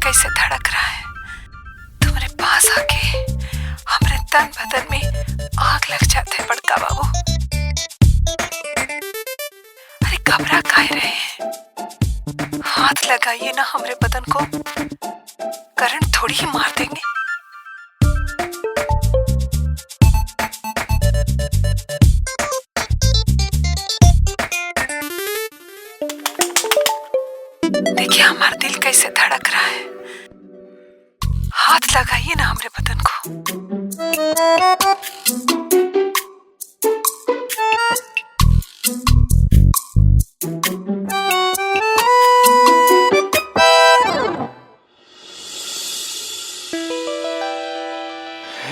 कैसे धड़क रहा है। तुम्हारे पास आके हमारे तन बदन में आग लग जाते हैं बड़का बाबू। अरे घबरा काहे रहे हैं? हाथ लगाइए ना हमारे बदन को, करंट थोड़ी ही मार देंगे। देखिए हमारा दिल कैसे धड़क रहा है। हाथ लगाइए ना हमारे बदन को।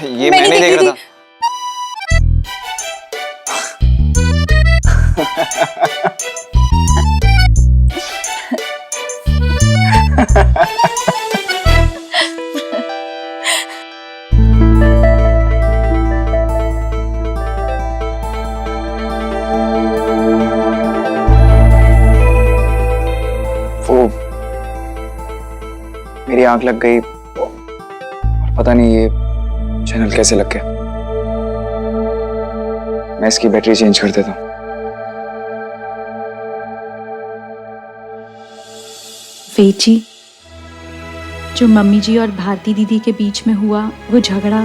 ये मैं नहीं देख रहा था। वो मेरी आंख लग गई और पता नहीं ये चैनल कैसे लग गया। मैं इसकी बैटरी चेंज कर देता हूँ। वेद जी, जो मम्मी जी और भारती दीदी के बीच में हुआ वो झगड़ा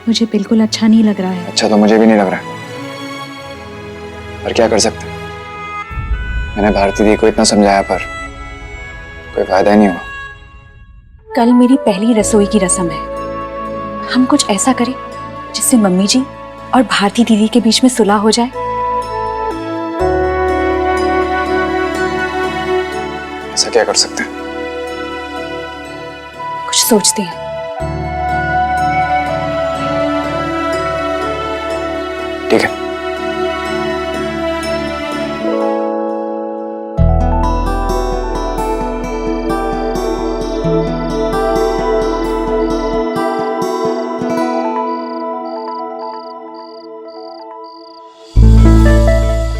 मुझे बिल्कुल अच्छा नहीं लग रहा है। अच्छा तो मुझे भी नहीं लग रहा है, पर क्या कर सकते। मैंने भारती दी को इतना समझाया पर कोई फायदा ही नहीं हुआ। कल मेरी पहली रसोई की रस्म है। हम कुछ ऐसा करें जिससे मम्मी जी और भारती दीदी के बीच में सुलह हो जाए। ऐसा क्या कर सकते हैं? कुछ सोचते हैं। ठीक है।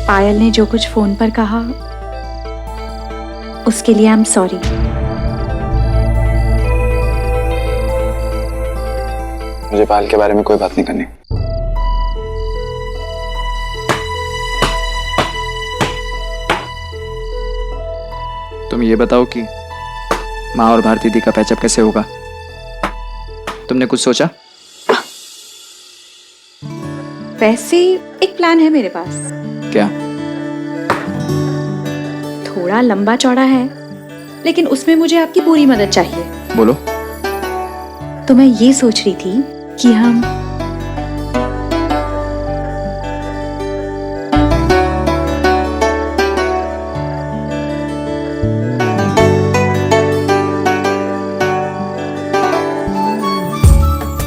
पायल ने जो कुछ फोन पर कहा उसके लिए आई एम सॉरी। मुझे पायल के बारे में कोई बात नहीं करनी। तुम ये बताओ कि माँ और भारती दी का पैचअप कैसे होगा? तुमने कुछ सोचा? वैसे एक प्लान है मेरे पास। क्या? थोड़ा लंबा चौड़ा है लेकिन उसमें मुझे आपकी पूरी मदद चाहिए। बोलो। तो मैं ये सोच रही थी कि हम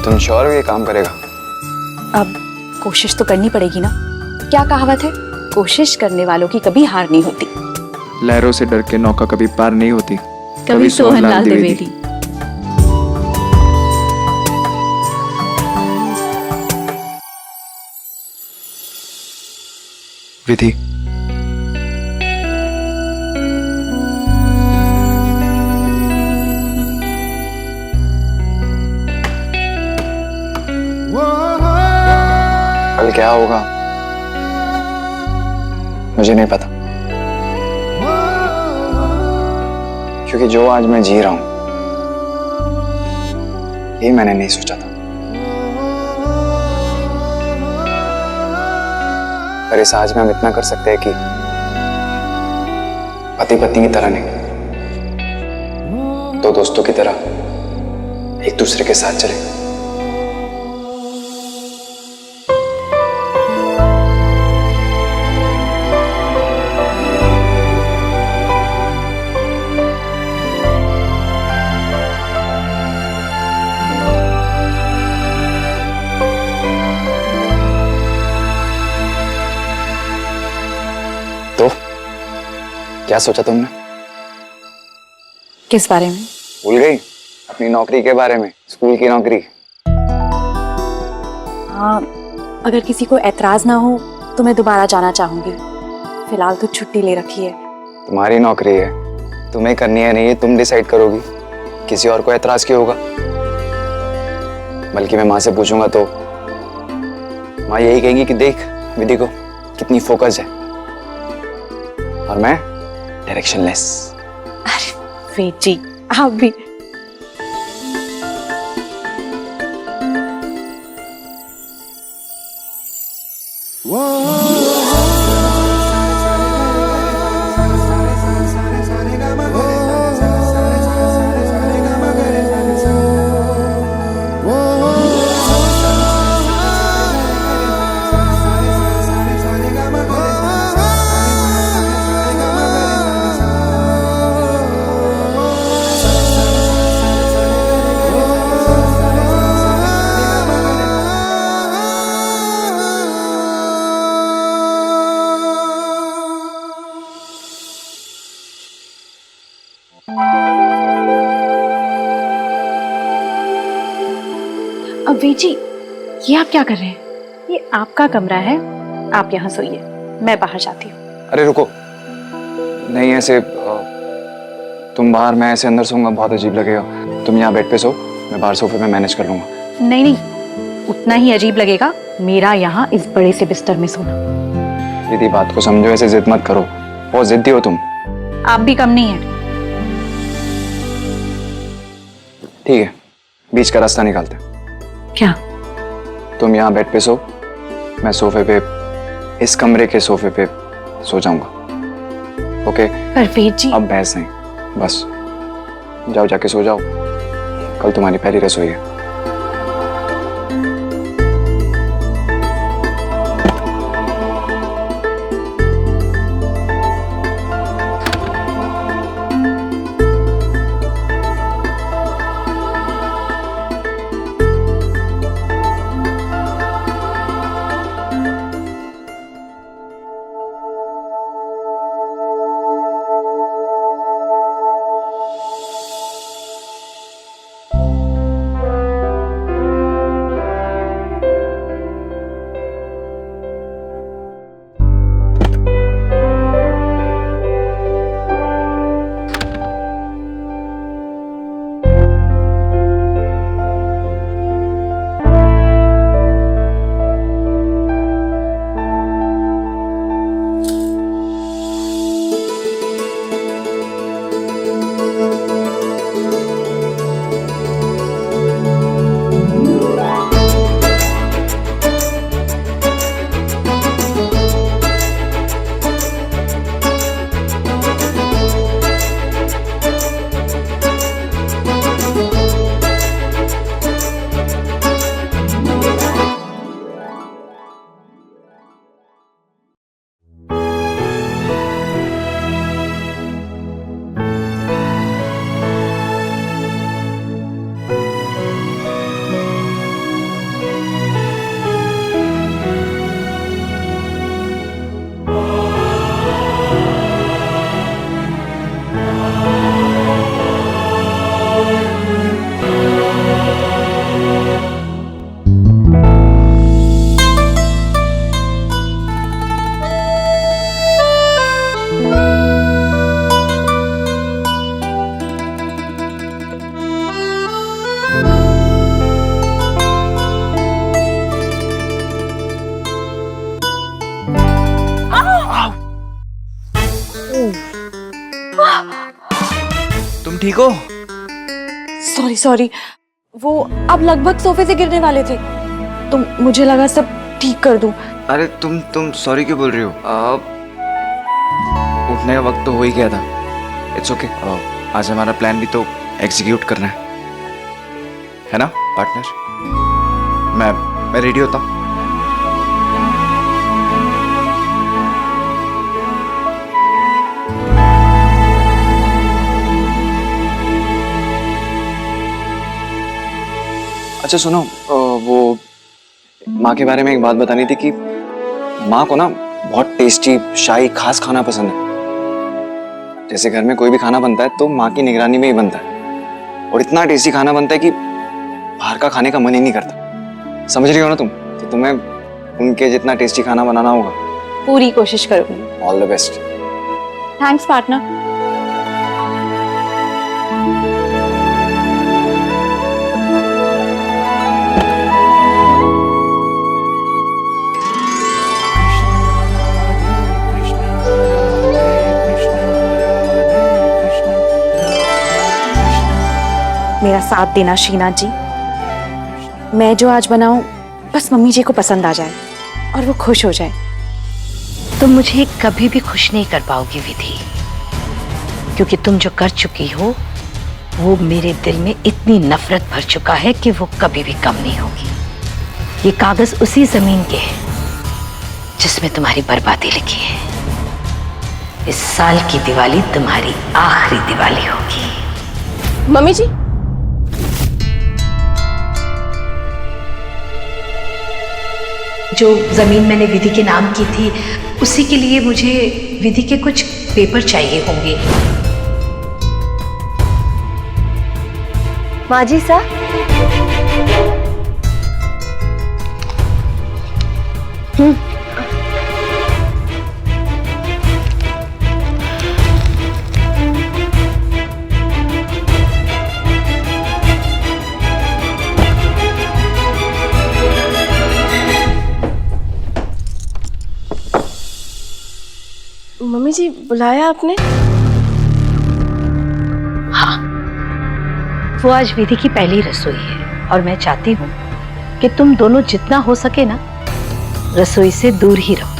तुम श्योर हो ये काम करेगा? अब कोशिश तो करनी पड़ेगी ना। क्या कहावत है, कोशिश करने वालों की कभी हार नहीं होती। लहरों से डर के नौका कभी पार नहीं होती। कभी सोहनलाल द्विवेदी। विधि, कल क्या होगा मुझे नहीं पता, क्योंकि जो आज मैं जी रहा हूं ये मैंने नहीं सोचा था। पर इस आज में हम इतना कर सकते हैं कि पति पत्नी की तरह नहीं, दो दोस्तों की तरह एक दूसरे के साथ चले। तो क्या सोचा तुमने? किस बारे में? भूल गई? अपनी नौकरी के बारे में, स्कूल की नौकरी। हाँ, अगर किसी को ऐतराज ना हो तो मैं दोबारा जाना चाहूंगी। फिलहाल तो छुट्टी ले रखी है। तुम्हारी नौकरी है, तुम्हें करनी है नहीं है तुम डिसाइड करोगी। किसी और को एतराज क्यों होगा? बल्कि मैं माँ से पूछूंगा तो माँ यही कहेगी कि देख विधि को कितनी फोकस है और मैं डायरेक्शनलेस। अरे वेद जी, आप भी। वेद जी, ये आप क्या कर रहे हैं? ये आपका कमरा है, आप यहाँ सोइए, मैं बाहर जाती हूँ। अरे रुको, नहीं ऐसे तुम बाहर, मैं ऐसे अंदर सोऊंगा, बहुत अजीब लगेगा। तुम यहाँ बेड पे सो, मैं बाहर सोफे में मैनेज कर लूंगा। नहीं नहीं, उतना ही अजीब लगेगा मेरा यहाँ इस बड़े से बिस्तर में सोना। दीदी बात को समझो, ऐसे जिद मत करो, बहुत जिद्दी हो तुम। आप भी कम नहीं है। ठीक है, बीच का रास्ता निकालते हैं। क्या? तुम यहाँ बेड पे सो, मैं सोफे पे, इस कमरे के सोफे पे सो जाऊंगा। ओके? पर वेद जी, अब बहस नहीं, बस जाओ, जाके सो जाओ, कल तुम्हारी पहली रसोई है। तुम ठीक हो? सॉरी सॉरी, वो अब लगभग सोफे से गिरने वाले थे, तो मुझे लगा सब ठीक कर दूं। अरे तुम सॉरी क्यों बोल रही हो? उठने का वक्त तो हो ही गया था। It's okay. आज हमारा प्लान भी तो एग्जीक्यूट करना है ना पार्टनर? मैं रेडी होता हूँ। अच्छा सुनो, वो माँ के बारे में एक बात बतानी थी कि माँ को ना बहुत टेस्टी शाही खास खाना पसंद है। जैसे घर में कोई भी खाना बनता है तो माँ की निगरानी में ही बनता है, और इतना टेस्टी खाना बनता है कि बाहर का खाने का मन ही नहीं करता। समझ रही हो ना तुम? तो तुम्हें उनके जितना टेस्टी खाना बनाना होगा। पूरी कोशिश करूंगी। All the best. Thanks partner. मेरा साथ देना शीना जी। मैं जो आज बनाऊं बस मम्मी जी को पसंद आ जाए और वो खुश हो जाए। तुम मुझे कभी भी खुश नहीं कर पाओगी विधि, क्योंकि तुम जो कर चुकी हो वो मेरे दिल में इतनी नफरत भर चुका है कि वो कभी भी कम नहीं होगी। ये कागज उसी जमीन के हैं जिसमें तुम्हारी बर्बादी लिखी है। इस साल की दिवाली तुम्हारी आखिरी दिवाली होगी। मम्मी जी, जो जमीन मैंने विधि के नाम की थी उसी के लिए मुझे विधि के कुछ पेपर चाहिए होंगे। माँ जी सा, मम्मी जी बुलाया आपने? हाँ, वो आज विधि की पहली रसोई है और मैं चाहती हूँ कि तुम दोनों जितना हो सके ना रसोई से दूर ही रहो।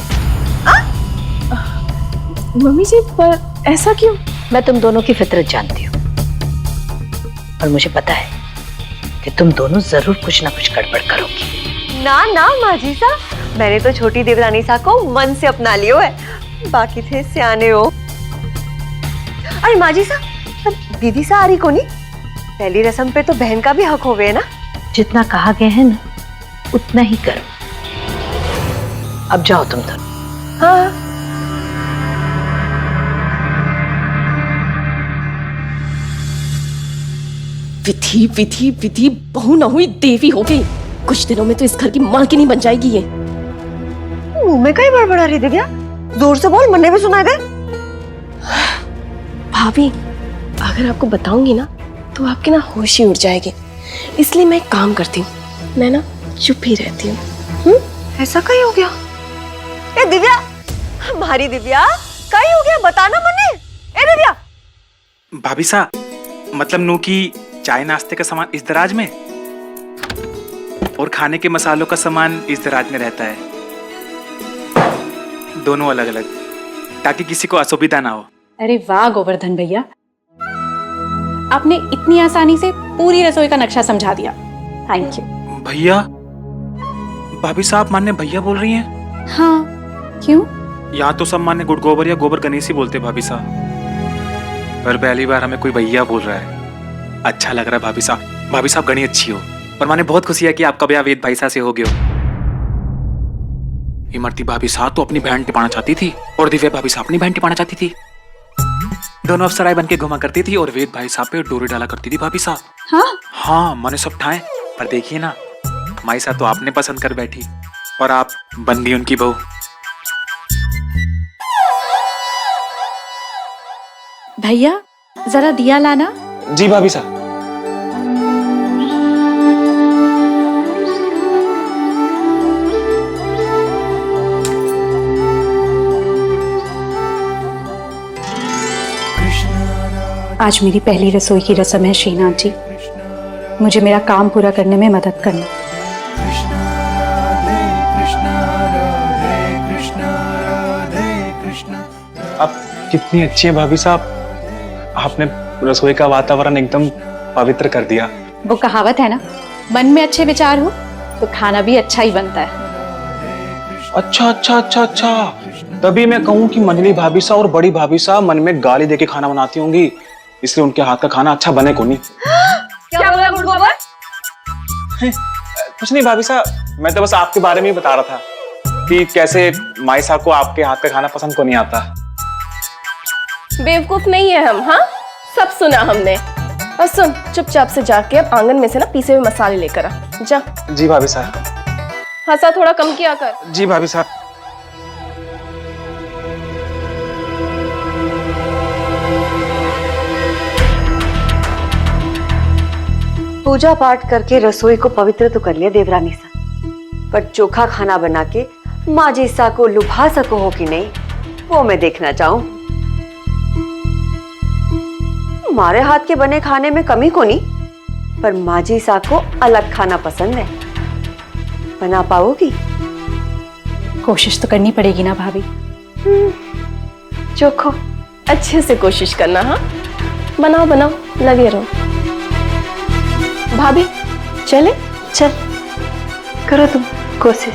मम्मी जी पर ऐसा क्यों? मैं तुम दोनों की फितरत जानती हूँ और मुझे पता है कि तुम दोनों जरूर कुछ ना कुछ गड़बड़ करोगी। ना ना माँ जी सा, मैंने तो छोटी देवरानी सा को मन से अपना लियो है, बाकी थे सियाने हो। अरे माँ जी सा, दीदी सा आ रही को नहीं? पहली रस्म पे तो बहन का भी हक होवे है ना। जितना कहा गया है ना उतना ही करो। अब जाओ तुम दोनों। हाँ, विधि विधि विधि बहू न हुई देवी हो गई। कुछ दिनों में तो इस घर की मालकिन ही बन जाएगी ये। मुंह में कहीं बड़बड़ा रही दिव्या, जोर से बोल, मन्ने भी सुना गए। भाभी, अगर आपको बताऊंगी ना तो आपके ना होश ही उड़ जाएगी, इसलिए मैं एक काम करती हूँ, मैं ना चुप ही रहती हूँ। ऐसा कहीं हो गया? ए दिव्या, हमारी दिव्या कहीं हो गया, बताना मन्ने। ए दिव्या। भाभी सा, मतलब नू की चाय नाश्ते का सामान इस दराज में और खाने के मसालों का सामान इस दराज में रहता है, दोनों अलग अलग, ताकि किसी को असुविधा ना हो। अरे वाह गोवर्धन भैया, आपने इतनी आसानी से पूरी रसोई का नक्शा समझा दिया। Thank you. भैया, भाभी साहब मान्य भैया बोल रही हैं? हाँ, क्यों? यहाँ तो सब मान्य गुड़ गोबर या गोबर गणेश ही बोलते भाभी साहब, पर पहली बार हमें कोई भैया बोल रहा है। अच्छा लग रहा है भाभी साहब। भाभी साहब गणी अच्छी हो, और माने बहुत खुशी है कि आपका ब्याह वेद भाई साहब से हो गया। इमरती भाभी साहब तो अपनी बहन टिपाना चाहती थी और दिव्या भाभी साहब अपनी बहन टिपाना चाहती थी। दोनों अफसराएं बन के घुमा करती थी और वेद भाई साहब पे डोरी डाला करती थी भाभी साहब। हाँ हाँ, मैंने सब ठाए, पर देखिए ना, हमारी साथ तो आपने पसंद कर बैठी और आप बन गई उनकी बहू। भैया, जरा दिया लाना। जी भाभी साहब। आज मेरी पहली रसोई की रस्म है श्रीनाथ जी, मुझे मेरा काम पूरा करने में मदद करना। आप कितनी अच्छी है भाभी साहब, आपने रसोई का वातावरण एकदम पवित्र कर दिया। वो कहावत है ना, मन में अच्छे विचार हो तो खाना भी अच्छा ही बनता है। अच्छा अच्छा अच्छा अच्छा, तभी मैं कहूँ कि मंजली भाभी साहब और बड़ी भाभी साहब मन में गाली देके खाना बनाती होंगी, इसलिए उनके हाथ का खाना अच्छा बने को नहीं। क्या बोला गुड़ गोबर? कुछ नहीं भाभी साहब, मैं तो बस आपके बारे में ही बता रहा था कि कैसे माई साहब को आपके हाथ का खाना पसंद को नहीं आता। बेवकूफ नहीं है हम, हाँ, सब सुना हमने। और सुन, चुपचाप से जाके अब आंगन में से ना पीसे हुए मसाले लेकर आ जा। जी भाभी साहब। हंसा थोड़ा कम किया कर। जी भाभी साहब। पूजा पाठ करके रसोई को पवित्र तो कर लिया देवरानी सा, पर चोखा खाना बना के माँ जी सा को लुभा सको हो कि नहीं, वो मैं देखना चाहूं। हमारे हाथ के बने खाने में कमी को नहीं, पर माजी सा को अलग खाना पसंद है। बना पाओगी? कोशिश तो करनी पड़ेगी ना भाभी। चोखो अच्छे से कोशिश करना। हाँ, बनाओ बनाओ, लगे रहो। भाभी चले? चल करो तुम कोशिश।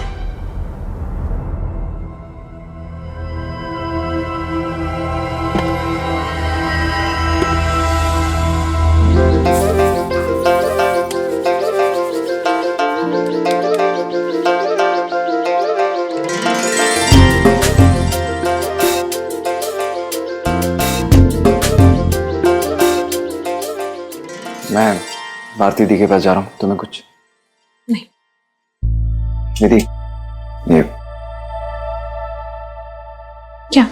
मैं भारती दी के पास जा रहा हूँ, तुम्हें कुछ नहीं। दीदी, ये क्या?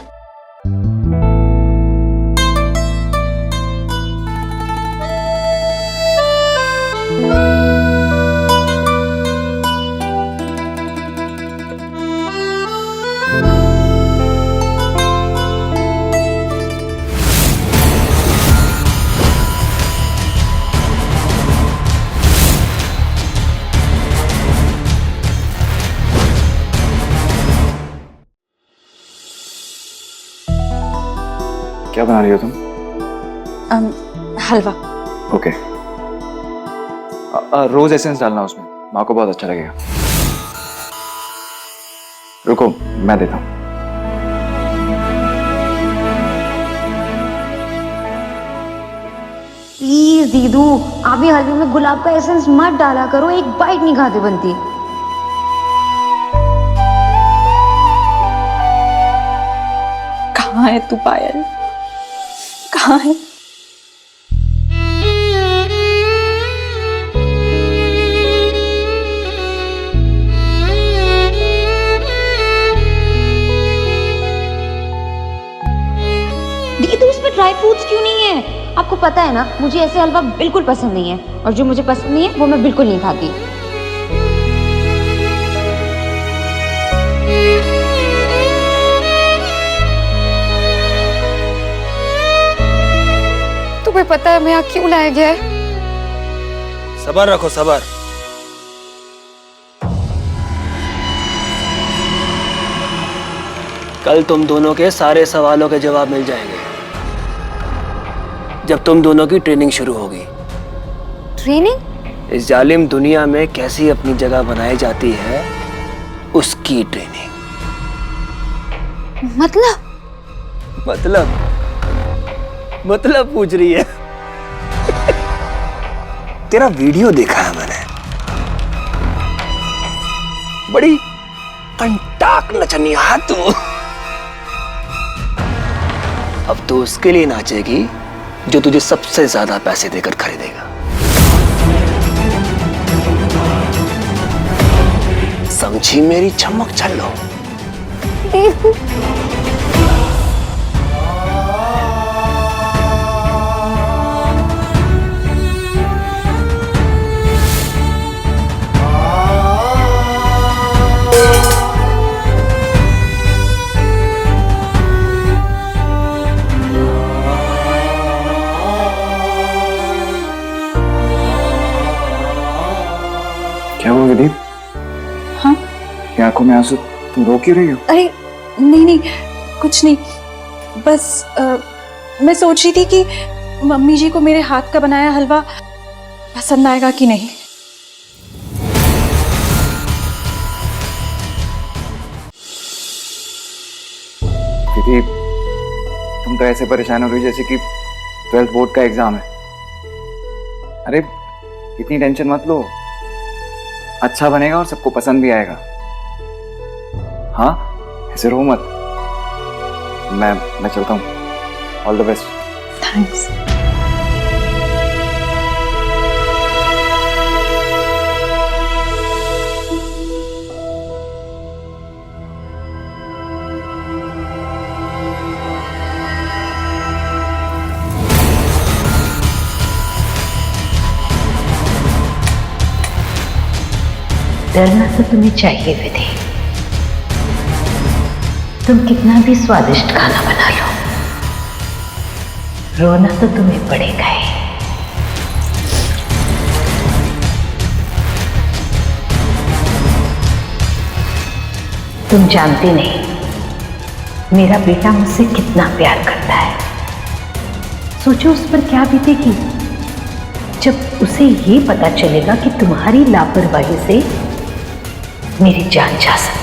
क्या बना रही हो तुम? हलवा। ओके। रोज एसेंस डालना उसमें, माँ को बहुत अच्छा लगेगा। रुको, मैं देता हूँ। प्लीज दीदू, आप भी हलवे में गुलाब का एसेंस मत डाला करो, एक बाइट नहीं खाते बनती। कहाँ है तू पायल? कहाँ है? दीदू उसमें ड्राई फ्रूट्स क्यों नहीं है? आपको पता है ना, मुझे ऐसे हलवा बिल्कुल पसंद नहीं है, और जो मुझे पसंद नहीं है वो मैं बिल्कुल नहीं खाती। तुम्हें पता है मैं यहाँ क्यों लाया गया है? सबर रखो, सबर। कल तुम दोनों के सारे सवालों के जवाब मिल जाएंगे जब तुम दोनों की ट्रेनिंग शुरू होगी। ट्रेनिंग? इस जालिम दुनिया में कैसी अपनी जगह बनाई जाती है, उसकी ट्रेनिंग। मतलब पूछ रही है? तेरा वीडियो देखा है मैंने, बड़ी कंटाक नचनिया तू। अब तो उसके लिए नाचेगी जो तुझे सबसे ज्यादा पैसे देकर खरीदेगा। समझी मेरी चमक छल्लो? क्या हुआ विधि? हाँ? क्या आंखों में आंसू? तुम रो क्यों रही हो? अरे नहीं, कुछ नहीं, बस मैं सोच रही थी कि मम्मी जी को मेरे हाथ का बनाया हलवा पसंद आएगा कि नहीं। दीदी, तुम तो ऐसे परेशान हो रही जैसे कि 12th बोर्ड का एग्जाम है। अरे इतनी टेंशन मत लो, अच्छा बनेगा और सबको पसंद भी आएगा। हाँ, ऐसे रो मत। मैं चलता हूँ। All the best. थैंक्स। डरना तो तुम्हें चाहिए विधि। तुम कितना भी स्वादिष्ट खाना बना लो, रोना तो तुम्हें पड़ेगा ही। तुम जानते नहीं मेरा बेटा मुझसे कितना प्यार करता है। सोचो उस पर क्या बीतेगी जब उसे ये पता चलेगा कि तुम्हारी लापरवाही से मेरी जान जा सकती है।